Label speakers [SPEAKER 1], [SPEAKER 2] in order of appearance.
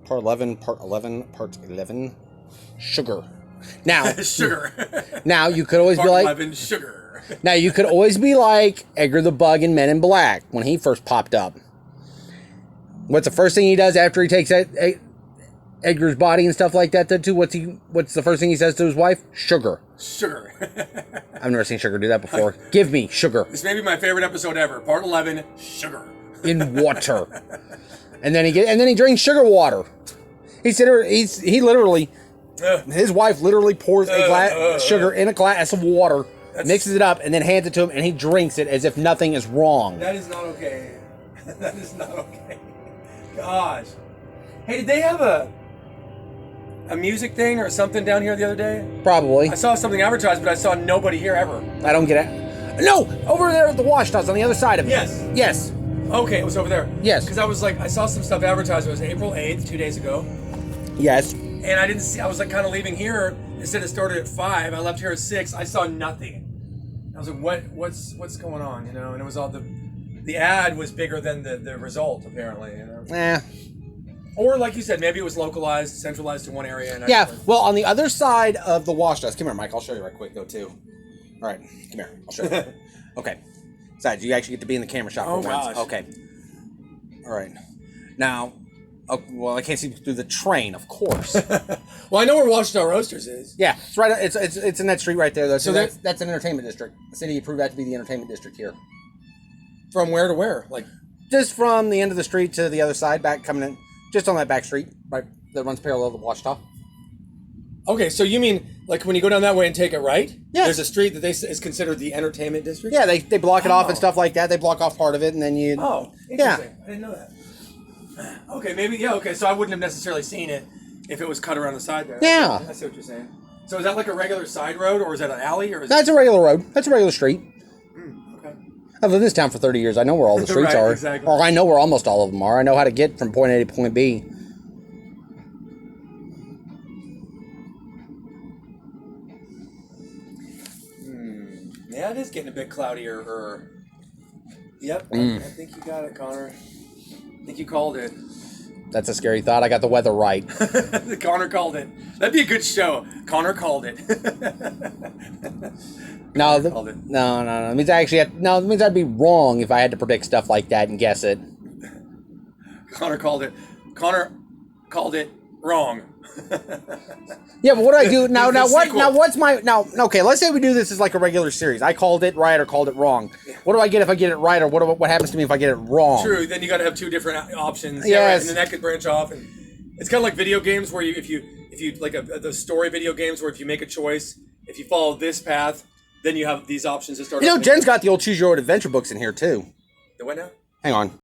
[SPEAKER 1] Part 11. Sugar. Now,
[SPEAKER 2] Sugar.
[SPEAKER 1] now you could always
[SPEAKER 2] Part
[SPEAKER 1] be like,
[SPEAKER 2] 11, sugar.
[SPEAKER 1] now you could always be like Edgar the Bug in Men in Black when he first popped up. What's the first thing he does after he takes Edgar's body and stuff like that? Too. What's the first thing he says to his wife? Sugar.
[SPEAKER 2] Sugar.
[SPEAKER 1] I've never seen Sugar do that before. Give me sugar
[SPEAKER 2] This may be my favorite episode ever. Part 11, sugar.
[SPEAKER 1] in water, and then he drinks sugar water. He literally. His wife literally pours a glass sugar in a glass of water, mixes it up, and then hands it to him, and he drinks it as if nothing is wrong.
[SPEAKER 2] That is not okay. That is not okay. Gosh. Hey, did they have a music thing or something down here the other day?
[SPEAKER 1] Probably.
[SPEAKER 2] I saw something advertised, but I saw nobody here ever.
[SPEAKER 1] I don't get it. No, over there at the wash house on the other side of it.
[SPEAKER 2] Yes.
[SPEAKER 1] Yes.
[SPEAKER 2] Okay, it was over there.
[SPEAKER 1] Yes.
[SPEAKER 2] Because I was like, I saw some stuff advertised. It was April 8th, 2 days ago.
[SPEAKER 1] Yes.
[SPEAKER 2] And I didn't see, I was like kind of leaving here. It said it started at 5. I left here at 6. I saw nothing. I was like, what's going on? You know, and it was all the ad was bigger than the result, apparently, you know. Or like you said, maybe it was localized, centralized to one area. And
[SPEAKER 1] Yeah, well, on the other side of the wash house, come here, Mike, I'll show you right quick, though, too. All right, come here, I'll show you. Okay. Besides, you actually get to be in the camera shot for once.
[SPEAKER 2] Gosh.
[SPEAKER 1] Okay. All right. Now, well, I can't see through the train, of course.
[SPEAKER 2] Well, I know where Washita Roasters is.
[SPEAKER 1] Yeah, it's right. It's in that street right there, though. So
[SPEAKER 2] So
[SPEAKER 1] that's an entertainment district. The city approved that to be the entertainment district here.
[SPEAKER 2] From where to where? Like,
[SPEAKER 1] Just from the end of the street to the other side, back coming in, just on that back street, right, that runs parallel to Washita.
[SPEAKER 2] okay, so you mean like when you go down that way and take it right?
[SPEAKER 1] Yes.
[SPEAKER 2] There's a street that is considered the entertainment district?
[SPEAKER 1] Yeah, they block it off and
[SPEAKER 2] Oh.
[SPEAKER 1] stuff like that. They block off part of it, and then you.
[SPEAKER 2] Oh, interesting. I didn't know that. Okay, maybe, yeah, okay, so I wouldn't have necessarily seen it if it was cut around the side there.
[SPEAKER 1] Yeah.
[SPEAKER 2] I see what you're saying. So is that like a regular side road, or is that an alley, or is
[SPEAKER 1] That's a regular road. That's a regular street.
[SPEAKER 2] okay.
[SPEAKER 1] I've lived in this town for 30 years. I know where all the streets
[SPEAKER 2] Right,
[SPEAKER 1] are.
[SPEAKER 2] exactly.
[SPEAKER 1] Or I know where almost all of them are. I know how to get from point A to point B.
[SPEAKER 2] Yeah, it is getting a bit cloudier. Yep,
[SPEAKER 1] Mm.
[SPEAKER 2] I think you got it, Connor. I think you called it.
[SPEAKER 1] That's a scary thought. I got the weather right.
[SPEAKER 2] Connor called it. That'd be a good show. Connor called it.
[SPEAKER 1] No,
[SPEAKER 2] Called it.
[SPEAKER 1] no. It means it means I'd be wrong if I had to predict stuff like that and guess it.
[SPEAKER 2] Connor called it. Connor called it wrong.
[SPEAKER 1] Yeah, but what do I do now?
[SPEAKER 2] The sequel.
[SPEAKER 1] Okay, let's say we do this as like a regular series. I called it right or called it wrong. What do I get if I get it right, or what happens to me if I get it wrong?
[SPEAKER 2] True. Then you got to have two different options.
[SPEAKER 1] Yes.
[SPEAKER 2] Yeah, right, and then that could branch off. And it's kind of like video games where if you like the story video games where if you make a choice, if you follow this path, then you have these options to start.
[SPEAKER 1] You know, Jen's got the old Choose Your Own Adventure books in here too.
[SPEAKER 2] The what now?
[SPEAKER 1] Hang on.